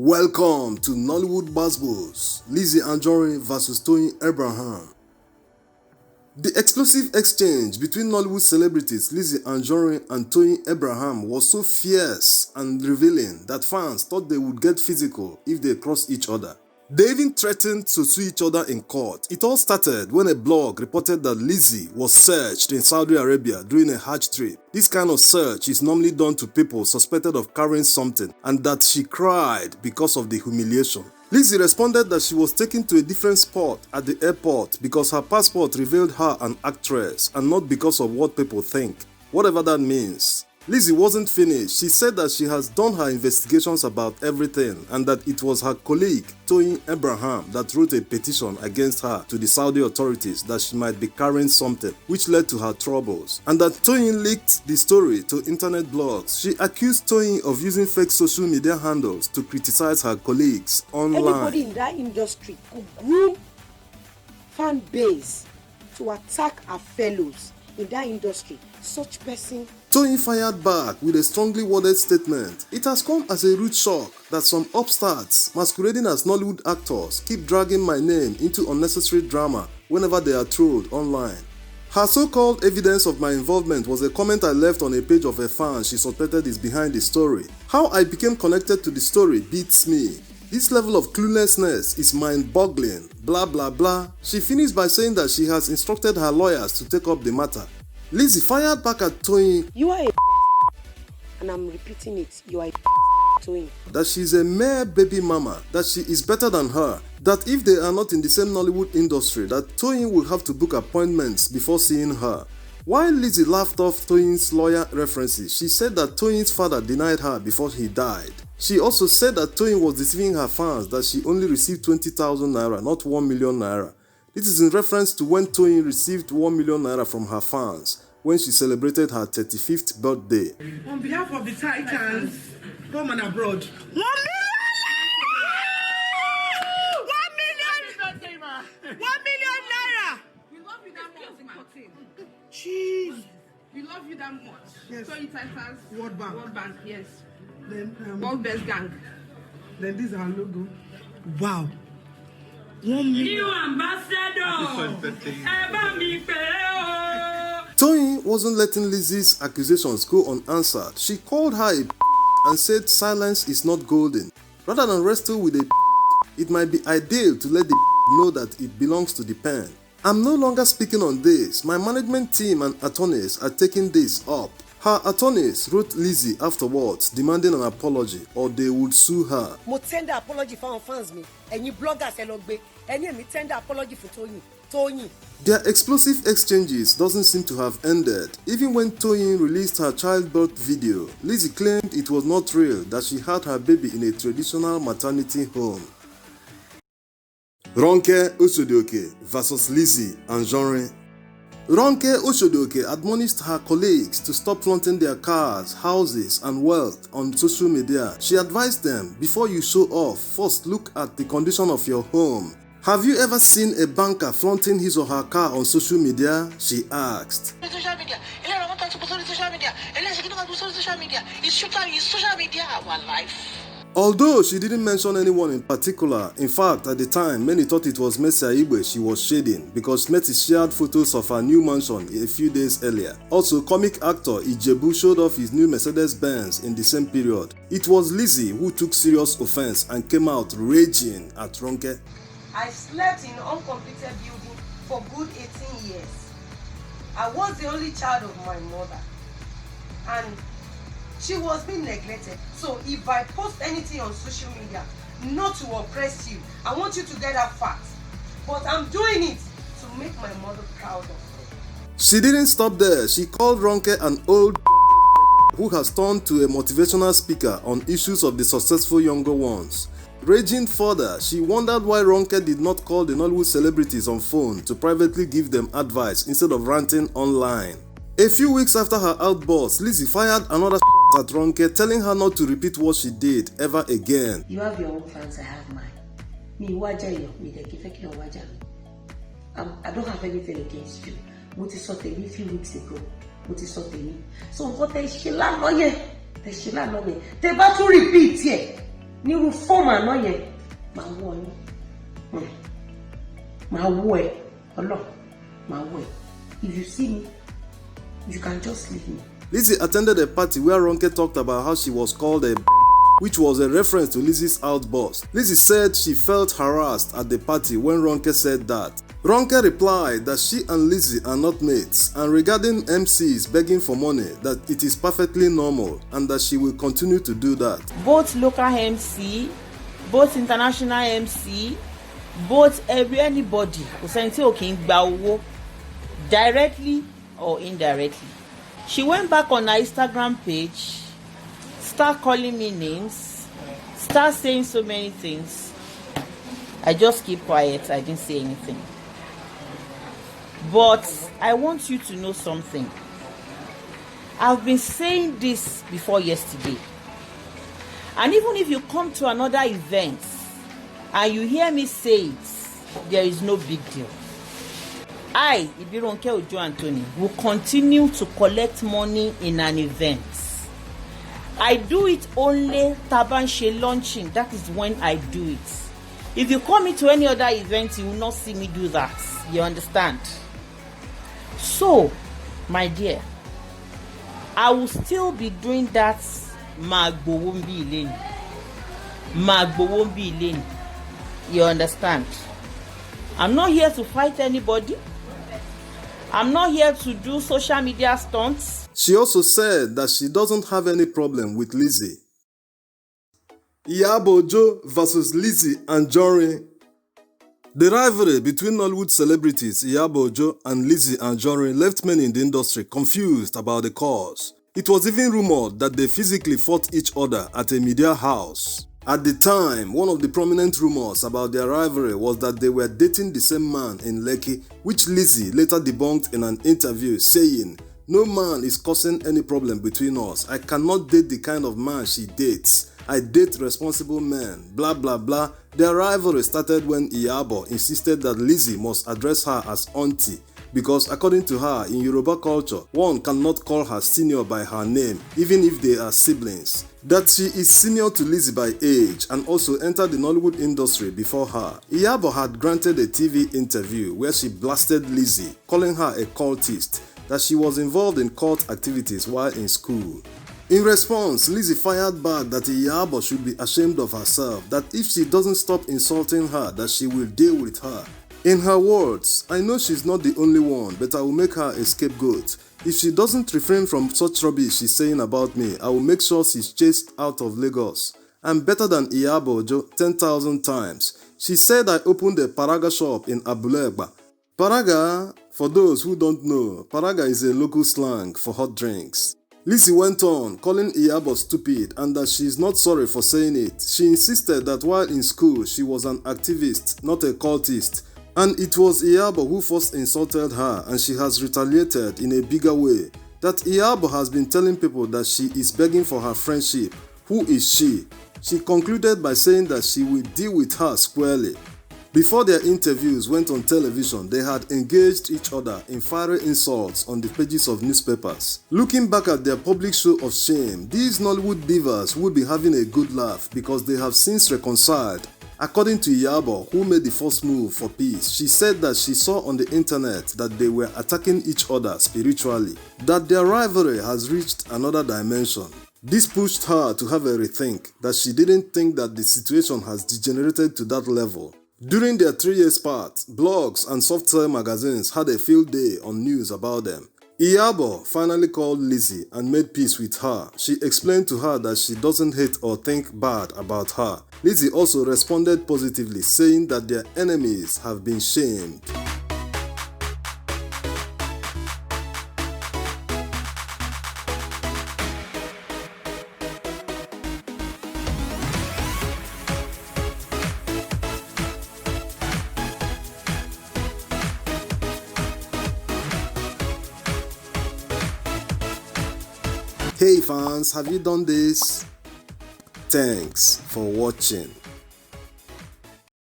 Welcome to Nollywood Buzzballs, Lizzy Anjorin vs Toyin Abraham. The explosive exchange between Nollywood celebrities Lizzy Anjorin and Toyin Abraham was so fierce and revealing that fans thought they would get physical if they crossed each other. They even threatened to sue each other in court. It all started when a blog reported that Lizzy was searched in Saudi Arabia during a Hajj trip. This kind of search is normally done to people suspected of carrying something, and that she cried because of the humiliation. Lizzy responded that she was taken to a different spot at the airport because her passport revealed her an actress and not because of what people think, whatever that means. Lizzy wasn't finished. She said that she has done her investigations about everything and that it was her colleague Toyin Abraham that wrote a petition against her to the Saudi authorities that she might be carrying something, which led to her troubles, and that Toyin leaked the story to internet blogs. She accused Toyin of using fake social media handles to criticize her colleagues online. Anybody in that industry could groom fan base to attack our fellows in that industry. Such person. Toyin fired back with a strongly worded statement. It has come as a rude shock that some upstarts masquerading as Nollywood actors keep dragging my name into unnecessary drama whenever they are trolled online. Her so-called evidence of my involvement was a comment I left on a page of a fan she suspected is behind the story. How I became connected to the story beats me. This level of cluelessness is mind-boggling, blah blah blah. She finished by saying that she has instructed her lawyers to take up the matter. Lizzy fired back at Toyin. You are a and I'm repeating it, you are a Toyin. That she is a mere baby mama, that she is better than her, that if they are not in the same Nollywood industry, that Toyin will have to book appointments before seeing her. While Lizzy laughed off Toyin's lawyer references, she said that Toyin's father denied her before he died. She also said that Toyin was deceiving her fans, that she only received 20,000 naira, not 1 million naira. This is in reference to when Toyin received 1 million naira from her fans when she celebrated her 35th birthday. On behalf of the Titans, home and abroad, 1 million! 1 million! 1 million naira! We love you that much. Jeez. We love you that much. Yes. So you Titans. World Bank. World Bank, yes. Then, World Best Gang. then this is our logo. Wow. 1 million. New ambassador. Toyin wasn't letting Lizzy's accusations go unanswered. She called her a and said silence is not golden. Rather than wrestle with a it might be ideal to let the know that it belongs to the pen. I'm no longer speaking on this. My management team and attorneys are taking this up. Her attorneys wrote Lizzy afterwards demanding an apology or they would sue her. Mo tender apology for our fans me. And you bloggers elogbe. And you tender apology for Toyin. Their explosive exchanges doesn't seem to have ended. Even when Toyin released her childbirth video, Lizzy claimed it was not real, that she had her baby in a traditional maternity home. Ronke Oshodoke vs Lizzy Anjorin. Ronke Oshodoke admonished her colleagues to stop flaunting their cars, houses, and wealth on social media. She advised them, before you show off, first look at the condition of your home. Have you ever seen a banker flaunting his or her car on social media? She asked. Social media. It's social media our life. Although she didn't mention anyone in particular, in fact, at the time, many thought it was Messiest she was shading because Messi shared photos of her new mansion a few days earlier. Also, comic actor Iyabo showed off his new Mercedes-Benz in the same period. It was Lizzy who took serious offense and came out raging at Ronke. I slept in an uncompleted building for good 18 years. I was the only child of my mother. And she was being neglected. So if I post anything on social media, not to oppress you, I want you to get that fact. But I'm doing it to make my mother proud of me. She didn't stop there. She called Ronke an old who has turned to a motivational speaker on issues of the successful younger ones. Raging further, she wondered why Ronke did not call the Nollywood celebrities on phone to privately give them advice instead of ranting online. A few weeks after her outburst, Lizzy fired another at Ronke, telling her not to repeat what she did ever again. You have your own fans, I have mine. I don't have anything against you. What is something a few weeks ago? What is something? So what is she like? They bá tún repeat here. nírú fọ́ọ̀mù àná yẹn máa wọ yín máa wọ ẹ ọlọ́ máa wọ ẹ. If you see me, you can just leave me. Lizzy attended a party where Ronke talked about how she was called a which was a reference to Lizzy's outburst. Lizzy said she felt harassed at the party when Ronke said that. Ronke replied that she and Lizzy are not mates, and regarding MCs begging for money, that it is perfectly normal and that she will continue to do that. Both local MC, both international MC, both anybody who sent it directly or indirectly. She went back on her Instagram page, start calling me names, start saying so many things. I just keep quiet. I didn't say anything. But I want you to know something. I've been saying this before yesterday. And even if you come to another event and you hear me say it, there is no big deal. I, Ibironke Ojo Anthony, will continue to collect money in an event. I do it only Tabanshe launching. That is when I do it. If you come into any other event, you will not see me do that. You understand? So, my dear, I will still be doing that. Magbo won't be lane. Magbo won't be lane. You understand? I'm not here to fight anybody. I'm not here to do social media stunts. She also said that she doesn't have any problem with Lizzy. Iyabo versus Lizzy Anjorin. The rivalry between Nollywood celebrities Iyabo and Lizzy Anjorin left many in the industry confused about the cause. It was even rumored that they physically fought each other at a media house. At the time, one of the prominent rumors about their rivalry was that they were dating the same man in Lekki, which Lizzy later debunked in an interview, saying, "No man is causing any problem between us. I cannot date the kind of man she dates. I date responsible men, blah blah blah." Their rivalry started when Iyabo insisted that Lizzy must address her as auntie, because according to her, in Yoruba culture, one cannot call her senior by her name, even if they are siblings. That she is senior to Lizzy by age and also entered the Nollywood industry before her. Iyabo had granted a TV interview where she blasted Lizzy, calling her a cultist, that she was involved in cult activities while in school. In response, Lizzy fired back that Iyabo should be ashamed of herself, that if she doesn't stop insulting her, that she will deal with her. In her words, "I know she's not the only one, but I will make her a scapegoat. If she doesn't refrain from such rubbish she's saying about me, I will make sure she's chased out of Lagos. I'm better than Iyabo 10,000 times. She said I opened a Paraga shop in Abulegba. Paraga, for those who don't know, Paraga is a local slang for hot drinks. Lizzy went on, calling Iyabo stupid and that she is not sorry for saying it. She insisted that while in school, she was an activist, not a cultist. And it was Iyabo who first insulted her and she has retaliated in a bigger way. That Iyabo has been telling people that she is begging for her friendship. Who is she? She concluded by saying that she will deal with her squarely. Before their interviews went on television, they had engaged each other in fiery insults on the pages of newspapers. Looking back at their public show of shame, these Nollywood divas would be having a good laugh because they have since reconciled. According to Iyabo, who made the first move for peace, she said that she saw on the internet that they were attacking each other spiritually, that their rivalry has reached another dimension. This pushed her to have a rethink, that she didn't think that the situation has degenerated to that level. During their 3 years part, blogs and software magazines had a field day on news about them. Iyabo finally called Lizzy and made peace with her. She explained to her that she doesn't hate or think bad about her. Lizzy also responded positively, saying that their enemies have been shamed. Hey fans, have you done this? Thanks for watching.